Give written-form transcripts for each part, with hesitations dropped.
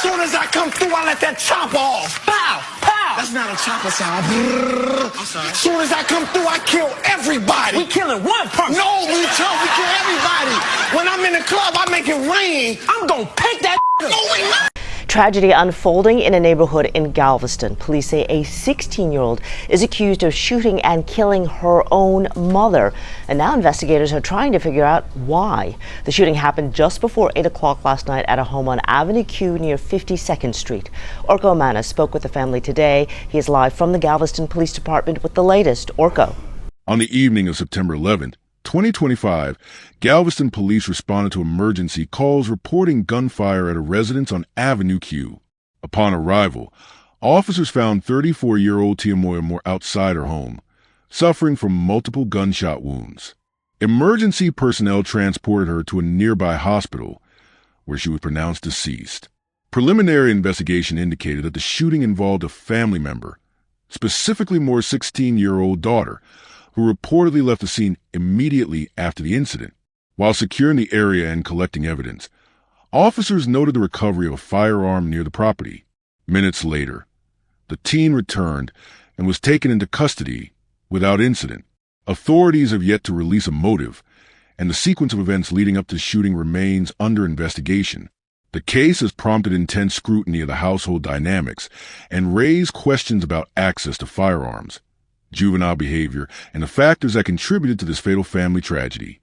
Soon as I come through, I let that chopper off. Pow! Pow! That's not a chopper sound. I'm sorry. Soon as I come through, I kill everybody. We killing one person. No, we kill everybody. When I'm in the club, I make it rain. I'm gonna pick that up. No, we not. Tragedy unfolding in a neighborhood in Galveston. Police say a 16-year-old is accused of shooting and killing her own mother. And now investigators are trying to figure out why. The shooting happened just before 8 o'clock last night at a home on Avenue Q near 52nd Street. Orko Mana spoke with the family today. He is live from the Galveston Police Department with the latest. Orko. On the evening of September 11th, 2025, Galveston police responded to emergency calls reporting gunfire at a residence on Avenue Q. Upon arrival, officers found 34-year-old Tiamoya Moore outside her home, suffering from multiple gunshot wounds. Emergency personnel transported her to a nearby hospital, where she was pronounced deceased. Preliminary investigation indicated that the shooting involved a family member, specifically Moore's 16-year-old daughter, who reportedly left the scene immediately after the incident. While securing the area and collecting evidence, officers noted the recovery of a firearm near the property. Minutes later, the teen returned and was taken into custody without incident. Authorities have yet to release a motive, and the sequence of events leading up to the shooting remains under investigation. The case has prompted intense scrutiny of the household dynamics and raised questions about access to firearms, juvenile behavior, and the factors that contributed to this fatal family tragedy.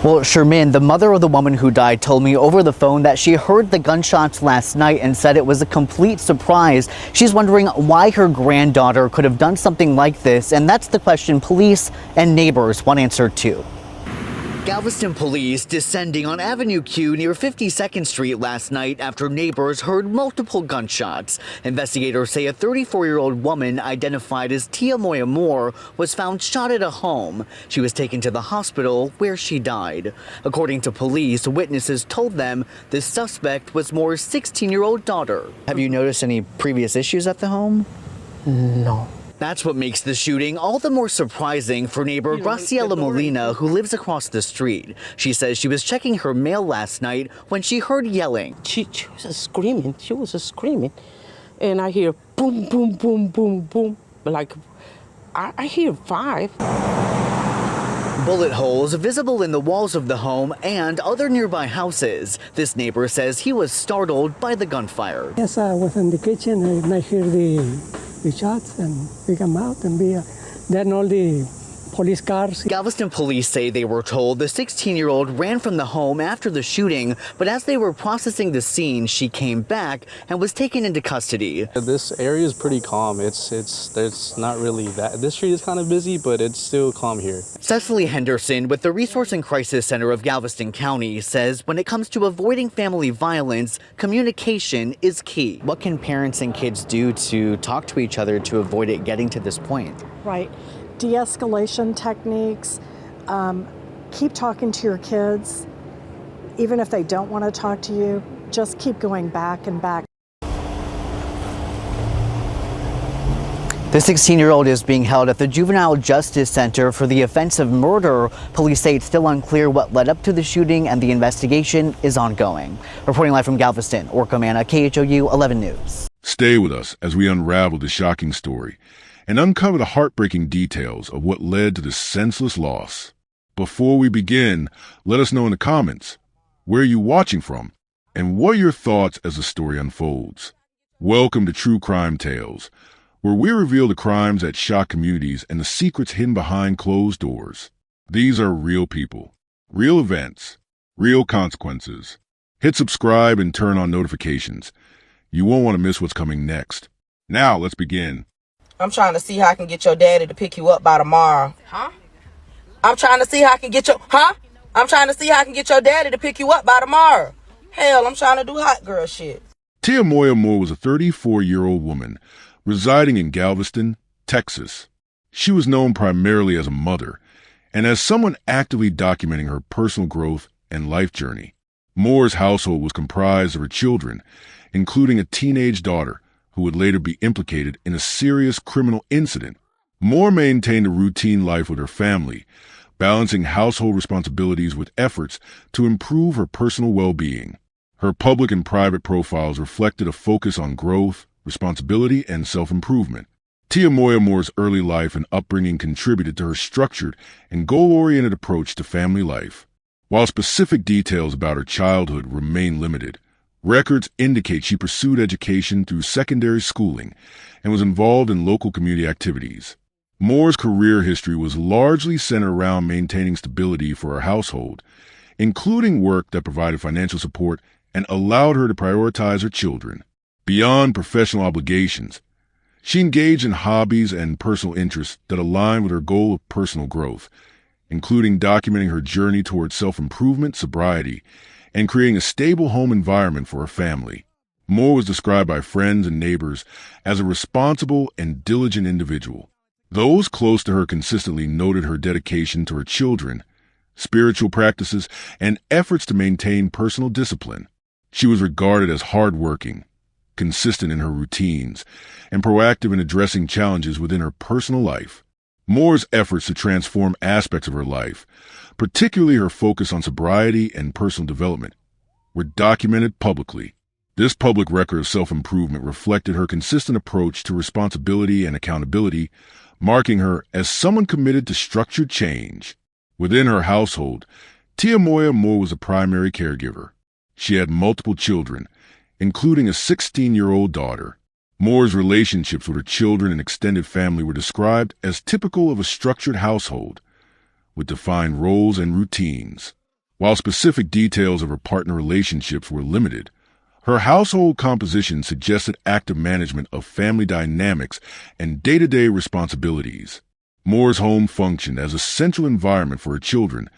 Well, Sherman, the mother of the woman who died, told me over the phone that she heard the gunshots last night and said it was a complete surprise. She's wondering why her granddaughter could have done something like this, and that's the question police and neighbors want answered to. Galveston police descending on Avenue Q near 52nd Street last night after neighbors heard multiple gunshots. Investigators say a 34-year-old woman identified as Tiamoya Moore was found shot at a home. She was taken to the hospital where she died. According to police, witnesses told them the suspect was Moore's 16-year-old daughter. Have you noticed any previous issues at the home? No. That's what makes the shooting all the more surprising for neighbor Graciela Molina, who lives across the street. She says she was checking her mail last night when she heard yelling. She was just screaming. She was just screaming. And I hear boom, boom, boom, boom, boom. Like, I hear 5. Bullet holes visible in the walls of the home and other nearby houses. This neighbor says he was startled by the gunfire. Yes, I was in the kitchen and I hear the shots and we come out and then all the police cars. Galveston police say they were told the 16-year-old ran from the home after the shooting, but as they were processing the scene, she came back and was taken into custody. This area is pretty calm. There's not really that. This street is kind of busy, but it's still calm here. Cecily Henderson with the Resource and Crisis Center of Galveston County says when it comes to avoiding family violence, communication is key. What can parents and kids do to talk to each other to avoid it getting to this point? Right. De-escalation techniques, keep talking to your kids. Even if they don't want to talk to you, just keep going back and back. The 16-year-old is being held at the Juvenile Justice Center for the offense of murder. Police say it's still unclear what led up to the shooting and the investigation is ongoing. Reporting live from Galveston, Orko Mana, KHOU 11 News. Stay with us as we unravel the shocking story and uncover the heartbreaking details of what led to this senseless loss. Before we begin, let us know in the comments, where are you watching from, and what are your thoughts as the story unfolds? Welcome to True Crime Tales, where we reveal the crimes that shock communities and the secrets hidden behind closed doors. These are real people, real events, real consequences. Hit subscribe and turn on notifications. You won't want to miss what's coming next. Now, let's begin. I'm trying to see how I can get your daddy to pick you up by tomorrow. Huh? I'm trying to see how I can get I'm trying to see how I can get your daddy to pick you up by tomorrow. Hell, I'm trying to do hot girl shit. Tiamoya Moore was a 34-year-old woman residing in Galveston, Texas. She was known primarily as a mother and as someone actively documenting her personal growth and life journey. Moore's household was comprised of her children, including a teenage daughter who would later be implicated in a serious criminal incident. Moore maintained a routine life with her family, balancing household responsibilities with efforts to improve her personal well-being. Her public and private profiles reflected a focus on growth, responsibility, and self-improvement. Tiamoya Moore's early life and upbringing contributed to her structured and goal-oriented approach to family life. While specific details about her childhood remain limited, records indicate she pursued education through secondary schooling and was involved in local community activities. Moore's career history was largely centered around maintaining stability for her household, including work that provided financial support and allowed her to prioritize her children. Beyond professional obligations, she engaged in hobbies and personal interests that aligned with her goal of personal growth, including documenting her journey towards self-improvement, sobriety, and creating a stable home environment for her family. Moore was described by friends and neighbors as a responsible and diligent individual. Those close to her consistently noted her dedication to her children, spiritual practices, and efforts to maintain personal discipline. She was regarded as hardworking, consistent in her routines, and proactive in addressing challenges within her personal life. Moore's efforts to transform aspects of her life, particularly her focus on sobriety and personal development, were documented publicly. This public record of self-improvement reflected her consistent approach to responsibility and accountability, marking her as someone committed to structured change. Within her household, Tiamoya Moore was a primary caregiver. She had multiple children, including a 16-year-old daughter. Moore's relationships with her children and extended family were described as typical of a structured household, with defined roles and routines. While specific details of her partner relationships were limited, her household composition suggested active management of family dynamics and day-to-day responsibilities. Moore's home functioned as a central environment for her children,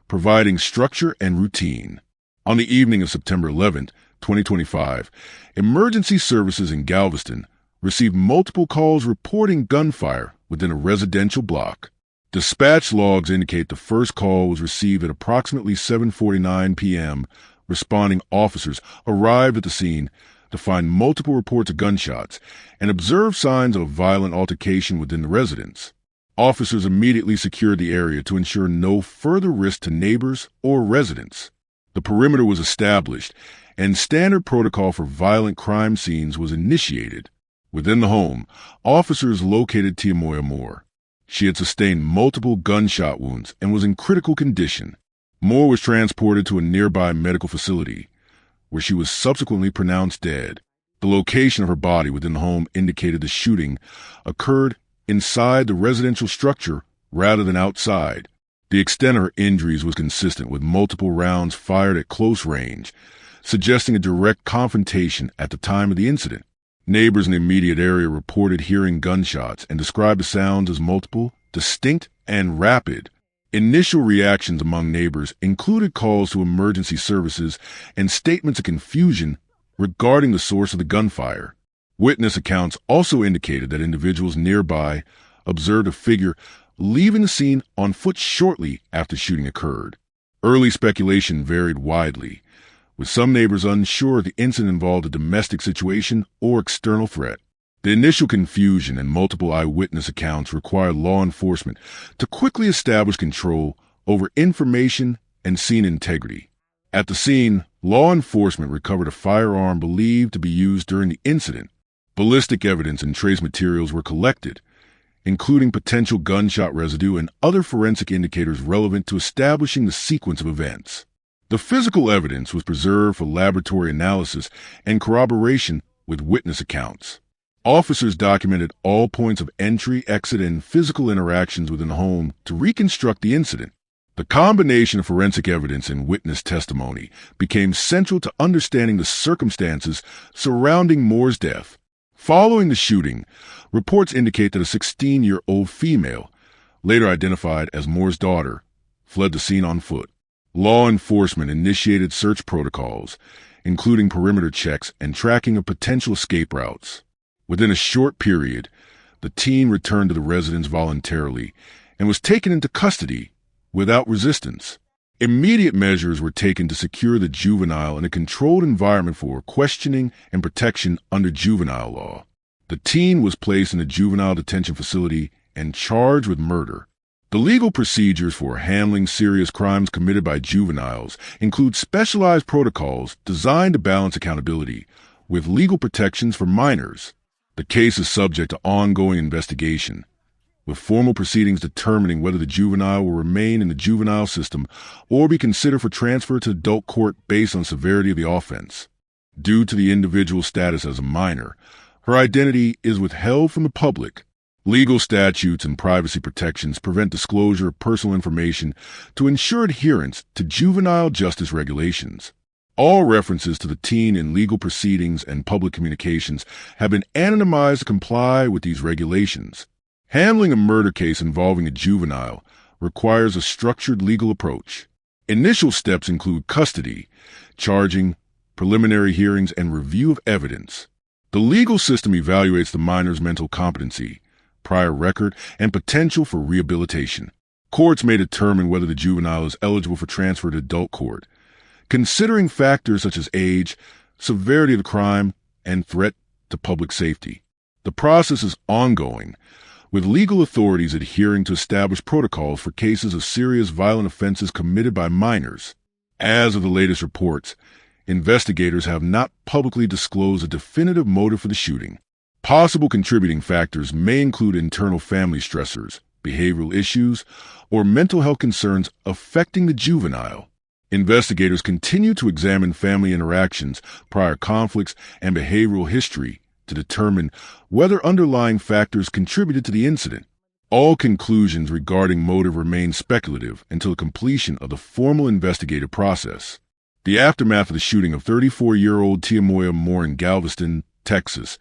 providing structure and routine. On the evening of September 11, 2025, emergency services in Galveston received multiple calls reporting gunfire within a residential block. Dispatch logs indicate the first call was received at approximately 7:49 p.m. Responding officers arrived at the scene to find multiple reports of gunshots and observed signs of a violent altercation within the residence. Officers immediately secured the area to ensure no further risk to neighbors or residents. The perimeter was established, and standard protocol for violent crime scenes was initiated. Within the home, officers located Tiamoya Moore. She had sustained multiple gunshot wounds and was in critical condition. Moore was transported to a nearby medical facility, where she was subsequently pronounced dead. The location of her body within the home indicated the shooting occurred inside the residential structure rather than outside. The extent of her injuries was consistent with multiple rounds fired at close range, suggesting a direct confrontation at the time of the incident. Neighbors in the immediate area reported hearing gunshots and described the sounds as multiple, distinct, and rapid. Initial reactions among neighbors included calls to emergency services and statements of confusion regarding the source of the gunfire. Witness accounts also indicated that individuals nearby observed a figure leaving the scene on foot shortly after shooting occurred. Early speculation varied widely, with some neighbors unsure if the incident involved a domestic situation or external threat. The initial confusion and multiple eyewitness accounts required law enforcement to quickly establish control over information and scene integrity. At the scene, law enforcement recovered a firearm believed to be used during the incident. Ballistic evidence and trace materials were collected, including potential gunshot residue and other forensic indicators relevant to establishing the sequence of events. The physical evidence was preserved for laboratory analysis and corroboration with witness accounts. Officers documented all points of entry, exit, and physical interactions within the home to reconstruct the incident. The combination of forensic evidence and witness testimony became central to understanding the circumstances surrounding Moore's death. Following the shooting, reports indicate that a 16-year-old female, later identified as Moore's daughter, fled the scene on foot. Law enforcement initiated search protocols, including perimeter checks and tracking of potential escape routes. Within a short period, the teen returned to the residence voluntarily and was taken into custody without resistance. Immediate measures were taken to secure the juvenile in a controlled environment for questioning and protection under juvenile law. The teen was placed in a juvenile detention facility and charged with murder. The legal procedures for handling serious crimes committed by juveniles include specialized protocols designed to balance accountability with legal protections for minors. The case is subject to ongoing investigation, with formal proceedings determining whether the juvenile will remain in the juvenile system or be considered for transfer to adult court based on severity of the offense. Due to the individual's status as a minor, her identity is withheld from the public. Legal statutes and privacy protections prevent disclosure of personal information to ensure adherence to juvenile justice regulations. All references to the teen in legal proceedings and public communications have been anonymized to comply with these regulations. Handling a murder case involving a juvenile requires a structured legal approach. Initial steps include custody, charging, preliminary hearings, and review of evidence. The legal system evaluates the minor's mental competency, prior record, and potential for rehabilitation. Courts may determine whether the juvenile is eligible for transfer to adult court, considering factors such as age, severity of the crime, and threat to public safety. The process is ongoing, with legal authorities adhering to established protocols for cases of serious violent offenses committed by minors. As of the latest reports, investigators have not publicly disclosed a definitive motive for the shooting. Possible contributing factors may include internal family stressors, behavioral issues, or mental health concerns affecting the juvenile. Investigators continue to examine family interactions, prior conflicts, and behavioral history to determine whether underlying factors contributed to the incident. All conclusions regarding motive remain speculative until completion of the formal investigative process. The aftermath of the shooting of 34-year-old Tiamoya Moore in Galveston, Texas,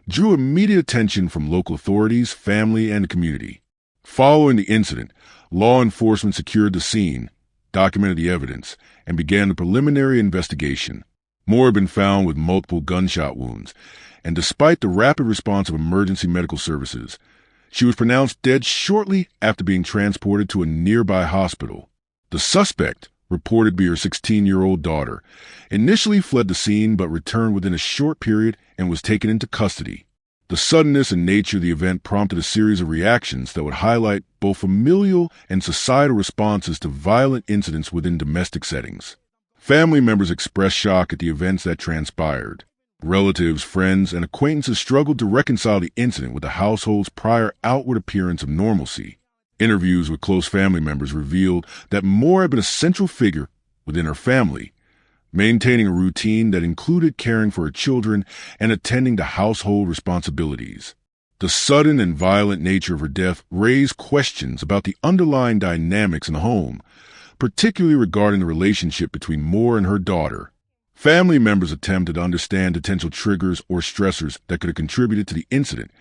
drew immediate attention from local authorities, family, and the community. Following the incident, law enforcement secured the scene, documented the evidence, and began the preliminary investigation. Moore had been found with multiple gunshot wounds, and despite the rapid response of emergency medical services, she was pronounced dead shortly after being transported to a nearby hospital. The suspect, reported to be her 16-year-old daughter, initially fled the scene but returned within a short period and was taken into custody. The suddenness and nature of the event prompted a series of reactions that would highlight both familial and societal responses to violent incidents within domestic settings. Family members expressed shock at the events that transpired. Relatives, friends, and acquaintances struggled to reconcile the incident with the household's prior outward appearance of normalcy. Interviews with close family members revealed that Moore had been a central figure within her family, maintaining a routine that included caring for her children and attending to household responsibilities. The sudden and violent nature of her death raised questions about the underlying dynamics in the home, particularly regarding the relationship between Moore and her daughter. Family members attempted to understand potential triggers or stressors that could have contributed to the incident,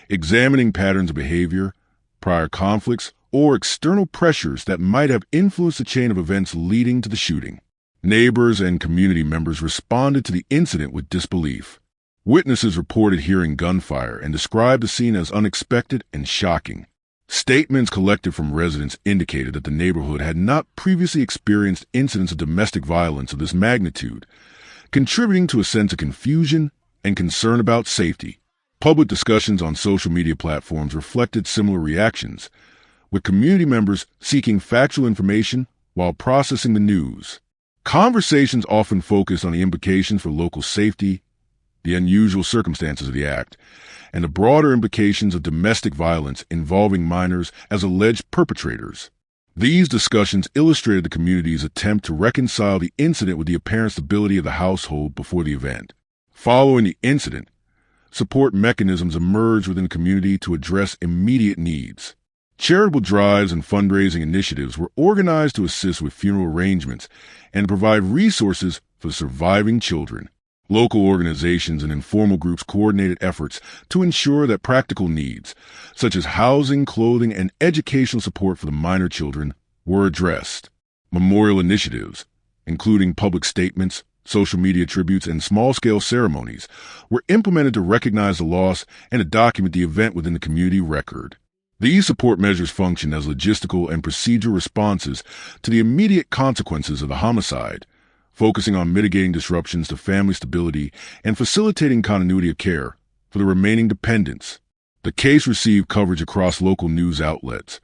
examining patterns of behavior, prior conflicts, or external pressures that might have influenced the chain of events leading to the shooting. Neighbors and community members responded to the incident with disbelief. Witnesses reported hearing gunfire and described the scene as unexpected and shocking. Statements collected from residents indicated that the neighborhood had not previously experienced incidents of domestic violence of this magnitude, contributing to a sense of confusion and concern about safety. Public discussions on social media platforms reflected similar reactions, with community members seeking factual information while processing the news. Conversations often focused on the implications for local safety, the unusual circumstances of the act, and the broader implications of domestic violence involving minors as alleged perpetrators. These discussions illustrated the community's attempt to reconcile the incident with the apparent stability of the household before the event. Following the incident, support mechanisms emerged within the community to address immediate needs. Charitable drives and fundraising initiatives were organized to assist with funeral arrangements and provide resources for surviving children. Local organizations and informal groups coordinated efforts to ensure that practical needs, such as housing, clothing, and educational support for the minor children, were addressed. Memorial initiatives, including public statements, social media tributes, and small-scale ceremonies, were implemented to recognize the loss and to document the event within the community record. These support measures functioned as logistical and procedural responses to the immediate consequences of the homicide, focusing on mitigating disruptions to family stability and facilitating continuity of care for the remaining dependents. The case received coverage across local news outlets,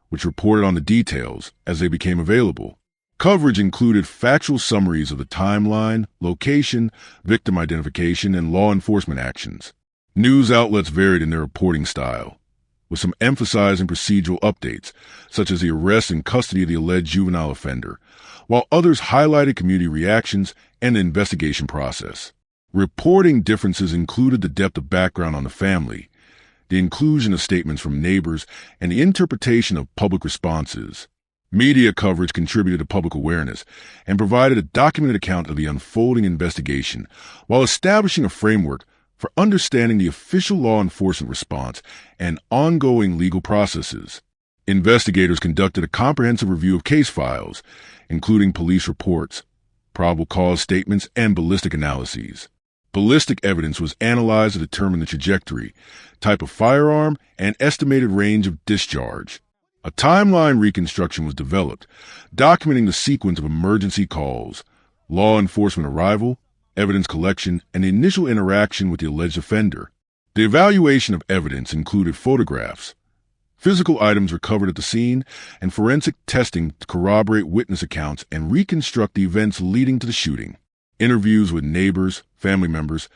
which reported on the details as they became available. Coverage included factual summaries of the timeline, location, victim identification, and law enforcement actions. News outlets varied in their reporting style, with some emphasizing procedural updates, such as the arrest and custody of the alleged juvenile offender, while others highlighted community reactions and the investigation process. Reporting differences included the depth of background on the family, the inclusion of statements from neighbors, and the interpretation of public responses. Media coverage contributed to public awareness and provided a documented account of the unfolding investigation while establishing a framework for understanding the official law enforcement response and ongoing legal processes. Investigators conducted a comprehensive review of case files, including police reports, probable cause statements, and ballistic analyses. Ballistic evidence was analyzed to determine the trajectory, type of firearm, and estimated range of discharge. A timeline reconstruction was developed, documenting the sequence of emergency calls, law enforcement arrival, evidence collection, and the initial interaction with the alleged offender. The evaluation of evidence included photographs, physical items recovered at the scene, and forensic testing to corroborate witness accounts and reconstruct the events leading to the shooting. Interviews with neighbors, family members,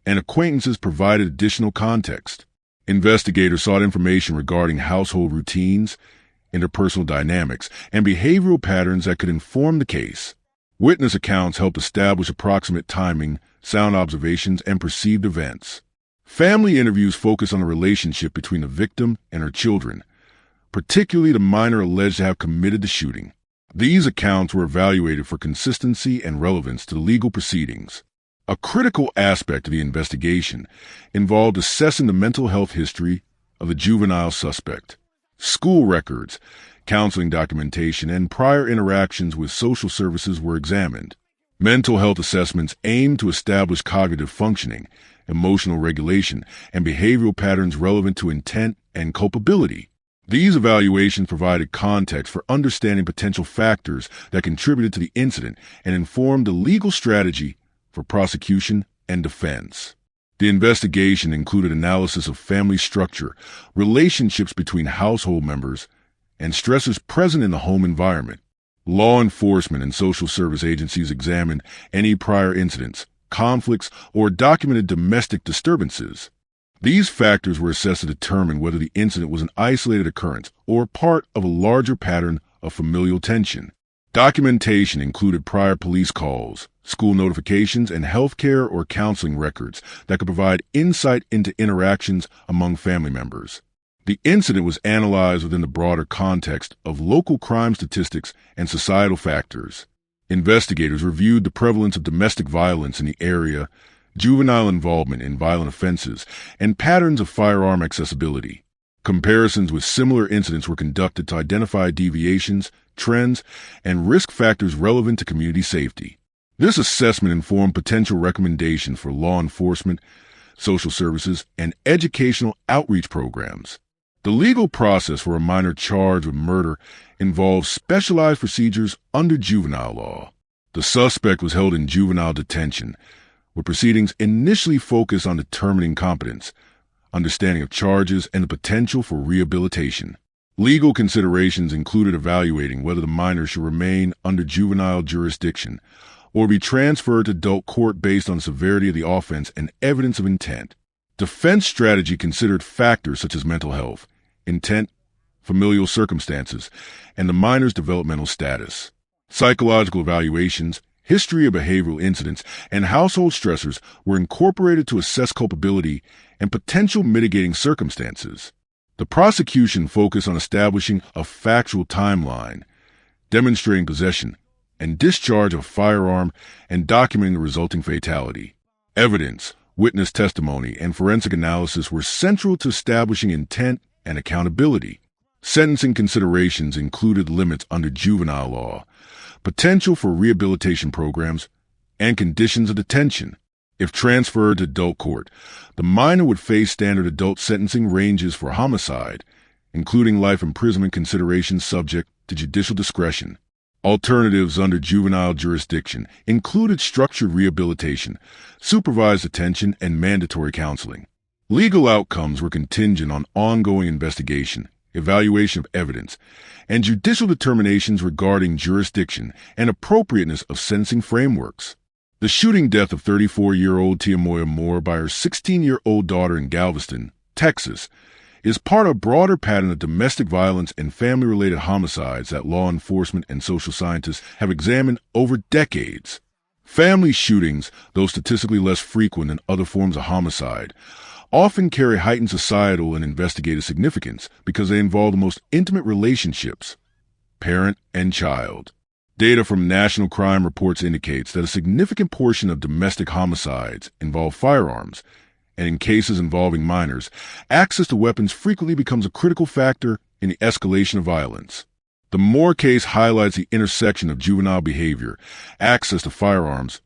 and acquaintances provided additional context. Investigators sought information regarding household routines, interpersonal dynamics, and behavioral patterns that could inform the case. Witness accounts helped establish approximate timing, sound observations, and perceived events. Family interviews focused on the relationship between the victim and her children, particularly the minor alleged to have committed the shooting. These accounts were evaluated for consistency and relevance to the legal proceedings. A critical aspect of the investigation involved assessing the mental health history of the juvenile suspect. School records, counseling documentation, and prior interactions with social services were examined. Mental health assessments aimed to establish cognitive functioning, emotional regulation, and behavioral patterns relevant to intent and culpability. These evaluations provided context for understanding potential factors that contributed to the incident and informed the legal strategy for prosecution and defense. The investigation included analysis of family structure, relationships between household members, and stressors present in the home environment. Law enforcement and social service agencies examined any prior incidents, conflicts, or documented domestic disturbances. These factors were assessed to determine whether the incident was an isolated occurrence or part of a larger pattern of familial tension. Documentation included prior police calls, school notifications, and healthcare or counseling records that could provide insight into interactions among family members. The incident was analyzed within the broader context of local crime statistics and societal factors. Investigators reviewed the prevalence of domestic violence in the area, juvenile involvement in violent offenses, and patterns of firearm accessibility. Comparisons with similar incidents were conducted to identify deviations, trends, and risk factors relevant to community safety. This assessment informed potential recommendations for law enforcement, social services, and educational outreach programs. The legal process for a minor charged with murder involves specialized procedures under juvenile law. The suspect was held in juvenile detention, where proceedings initially focused on determining competence, understanding of charges, and the potential for rehabilitation. Legal considerations included evaluating whether the minor should remain under juvenile jurisdiction or be transferred to adult court based on severity of the offense and evidence of intent. Defense strategy considered factors such as mental health, intent, familial circumstances, and the minor's developmental status. Psychological evaluations, history of behavioral incidents, and household stressors were incorporated to assess culpability and potential mitigating circumstances. The prosecution focused on establishing a factual timeline, demonstrating possession and discharge of a firearm, and documenting the resulting fatality. Evidence, witness testimony, and forensic analysis were central to establishing intent and accountability. Sentencing considerations included limits under juvenile law, potential for rehabilitation programs, and conditions of detention. If transferred to adult court, the minor would face standard adult sentencing ranges for homicide, including life imprisonment considerations subject to judicial discretion. Alternatives under juvenile jurisdiction included structured rehabilitation, supervised detention, and mandatory counseling. Legal outcomes were contingent on ongoing investigation, evaluation of evidence, and judicial determinations regarding jurisdiction and appropriateness of sentencing frameworks. The shooting death of 34-year-old Tiamoya Moore by her 16-year-old daughter in Galveston, Texas, is part of a broader pattern of domestic violence and family-related homicides that law enforcement and social scientists have examined over decades. Family shootings, though statistically less frequent than other forms of homicide, often carry heightened societal and investigative significance because they involve the most intimate relationships, parent and child. Data from national crime reports indicates that a significant portion of domestic homicides involve firearms, and in cases involving minors, access to weapons frequently becomes a critical factor in the escalation of violence. The Moore case highlights the intersection of juvenile behavior, access to firearms,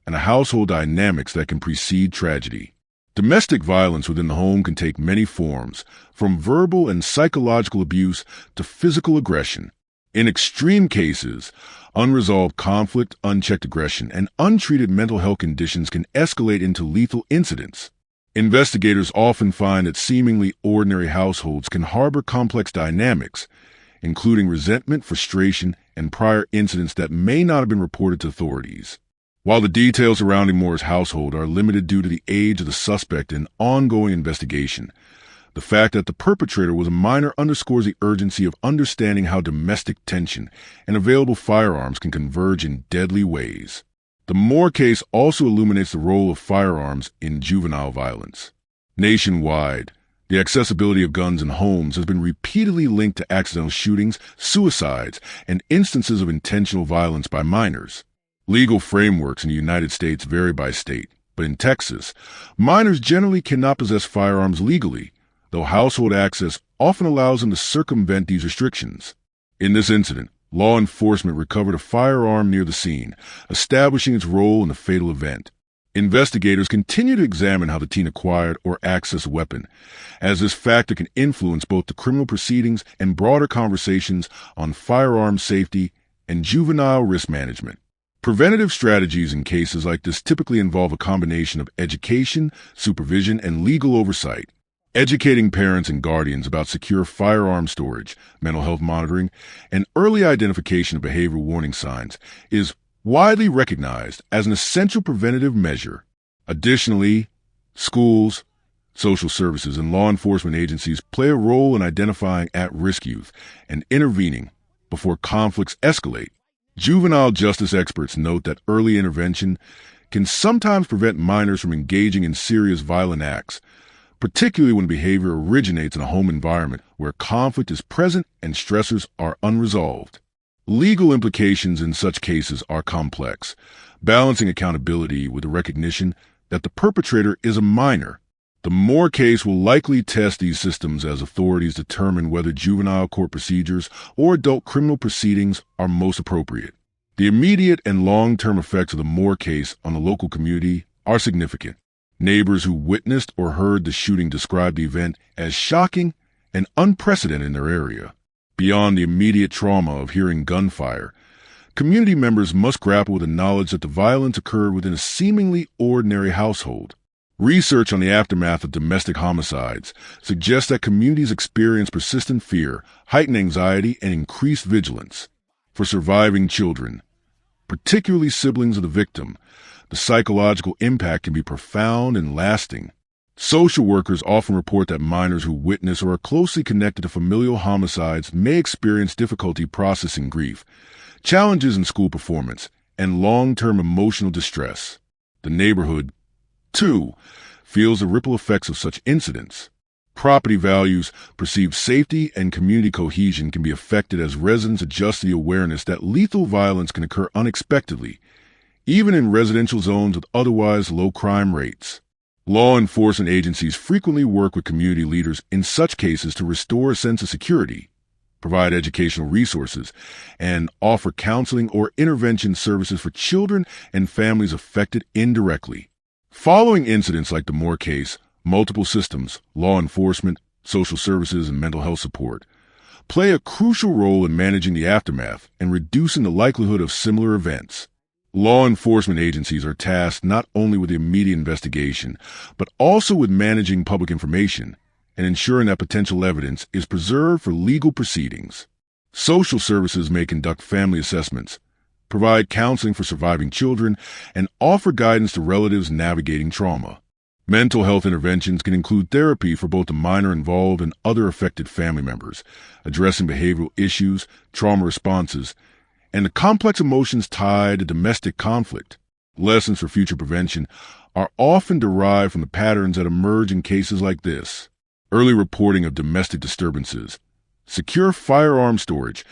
and the household dynamics that can precede tragedy. Domestic violence within the home can take many forms, from verbal and psychological abuse to physical aggression. In extreme cases, unresolved conflict, unchecked aggression, and untreated mental health conditions can escalate into lethal incidents. Investigators often find that seemingly ordinary households can harbor complex dynamics, including resentment, frustration, and prior incidents that may not have been reported to authorities. While the details surrounding Moore's household are limited due to the age of the suspect and ongoing investigation, the fact that the perpetrator was a minor underscores the urgency of understanding how domestic tension and available firearms can converge in deadly ways. The Moore case also illuminates the role of firearms in juvenile violence. Nationwide, the accessibility of guns in homes has been repeatedly linked to accidental shootings, suicides, and instances of intentional violence by minors. Legal frameworks in the United States vary by state, but in Texas, minors generally cannot possess firearms legally, though household access often allows them to circumvent these restrictions. In this incident, law enforcement recovered a firearm near the scene, establishing its role in the fatal event. Investigators continue to examine how the teen acquired or accessed a weapon, as this factor can influence both the criminal proceedings and broader conversations on firearm safety and juvenile risk management. Preventative strategies in cases like this typically involve a combination of education, supervision, and legal oversight. Educating parents and guardians about secure firearm storage, mental health monitoring, and early identification of behavioral warning signs is widely recognized as an essential preventative measure. Additionally, schools, social services, and law enforcement agencies play a role in identifying at-risk youth and intervening before conflicts escalate. Juvenile justice experts note that early intervention can sometimes prevent minors from engaging in serious violent acts, particularly when behavior originates in a home environment where conflict is present and stressors are unresolved. Legal implications in such cases are complex, balancing accountability with the recognition that the perpetrator is a minor. The Moore case will likely test these systems as authorities determine whether juvenile court procedures or adult criminal proceedings are most appropriate. The immediate and long-term effects of the Moore case on the local community are significant. Neighbors who witnessed or heard the shooting described the event as shocking and unprecedented in their area. Beyond the immediate trauma of hearing gunfire, community members must grapple with the knowledge that the violence occurred within a seemingly ordinary household. Research on the aftermath of domestic homicides suggests that communities experience persistent fear, heightened anxiety, and increased vigilance. For surviving children, particularly siblings of the victim, the psychological impact can be profound and lasting. Social workers often report that minors who witness or are closely connected to familial homicides may experience difficulty processing grief, challenges in school performance, and long-term emotional distress. The neighborhood, too, feels the ripple effects of such incidents. Property values, perceived safety, and community cohesion can be affected as residents adjust to the awareness that lethal violence can occur unexpectedly, even in residential zones with otherwise low crime rates. Law enforcement agencies frequently work with community leaders in such cases to restore a sense of security, provide educational resources, and offer counseling or intervention services for children and families affected indirectly. Following incidents like the Moore case, multiple systems, law enforcement, social services, and mental health support, play a crucial role in managing the aftermath and reducing the likelihood of similar events. Law enforcement agencies are tasked not only with the immediate investigation, but also with managing public information, and ensuring that potential evidence is preserved for legal proceedings. Social services may conduct family assessments, provide counseling for surviving children, and offer guidance to relatives navigating trauma. Mental health interventions can include therapy for both the minor involved and other affected family members, addressing behavioral issues, trauma responses, and the complex emotions tied to domestic conflict. Lessons for future prevention are often derived from the patterns that emerge in cases like this. Early reporting of domestic disturbances, secure firearm storage,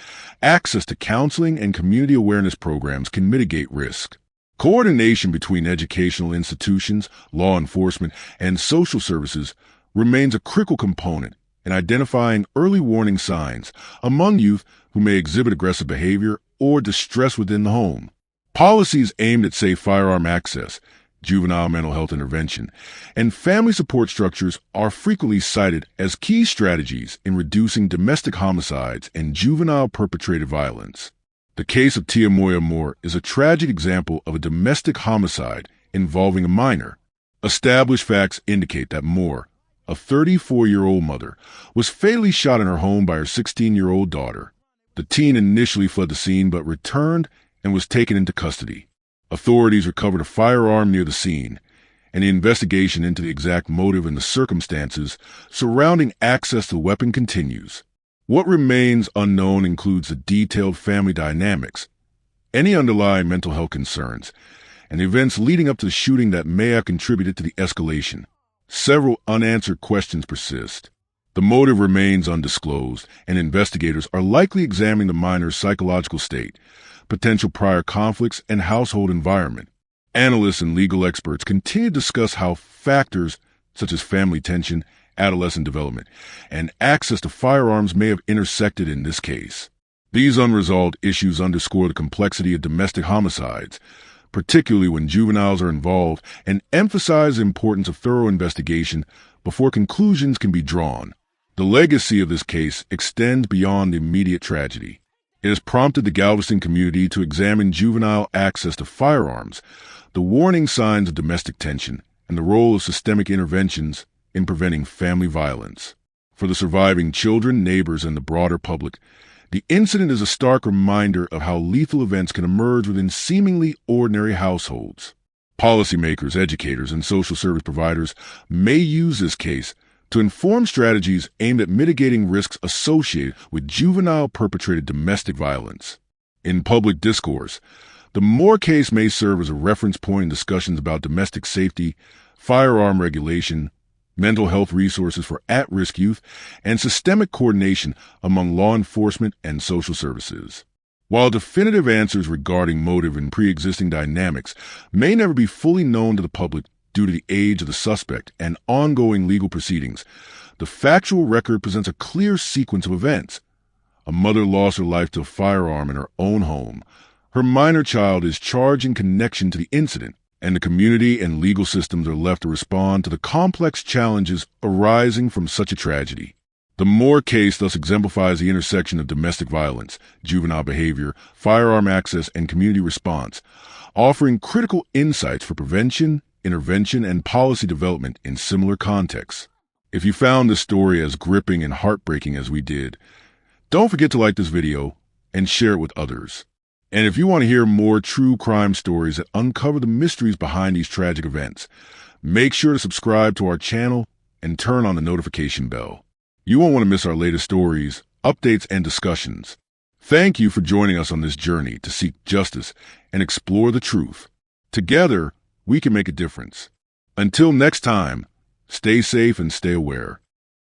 access to counseling and community awareness programs can mitigate risk. Coordination between educational institutions, law enforcement, and social services remains a critical component in identifying early warning signs among youth who may exhibit aggressive behavior or distress within the home. Policies aimed at safe firearm access, juvenile mental health intervention, and family support structures are frequently cited as key strategies in reducing domestic homicides and juvenile perpetrated violence. The case of Tiamoya Moore is a tragic example of a domestic homicide involving a minor. Established facts indicate that Moore, a 34-year-old mother, was fatally shot in her home by her 16-year-old daughter. The teen initially fled the scene but returned and was taken into custody. Authorities recovered a firearm near the scene, and the investigation into the exact motive and the circumstances surrounding access to the weapon continues. What remains unknown includes the detailed family dynamics, any underlying mental health concerns, and the events leading up to the shooting that may have contributed to the escalation. Several unanswered questions persist. The motive remains undisclosed, and investigators are likely examining the minor's psychological state, potential prior conflicts, and household environment. Analysts and legal experts continue to discuss how factors such as family tension, adolescent development, and access to firearms may have intersected in this case. These unresolved issues underscore the complexity of domestic homicides, particularly when juveniles are involved, and emphasize the importance of thorough investigation before conclusions can be drawn. The legacy of this case extends beyond the immediate tragedy. It has prompted the Galveston community to examine juvenile access to firearms, the warning signs of domestic tension, and the role of systemic interventions in preventing family violence. For the surviving children, neighbors, and the broader public, the incident is a stark reminder of how lethal events can emerge within seemingly ordinary households. Policymakers, educators, and social service providers may use this case to inform strategies aimed at mitigating risks associated with juvenile perpetrated domestic violence. In public discourse, the Moore case may serve as a reference point in discussions about domestic safety, firearm regulation, mental health resources for at-risk youth, and systemic coordination among law enforcement and social services. While definitive answers regarding motive and pre-existing dynamics may never be fully known to the public due to the age of the suspect and ongoing legal proceedings, the factual record presents a clear sequence of events. A mother lost her life to a firearm in her own home. Her minor child is charged in connection to the incident, and the community and legal systems are left to respond to the complex challenges arising from such a tragedy. The Moore case thus exemplifies the intersection of domestic violence, juvenile behavior, firearm access, and community response, offering critical insights for prevention, intervention, and policy development in similar contexts. If you found this story as gripping and heartbreaking as we did, don't forget to like this video and share it with others. And if you want to hear more true crime stories that uncover the mysteries behind these tragic events, make sure to subscribe to our channel and turn on the notification bell. You won't want to miss our latest stories, updates, and discussions. Thank you for joining us on this journey to seek justice and explore the truth. Together, we can make a difference. Until next time, stay safe and stay aware.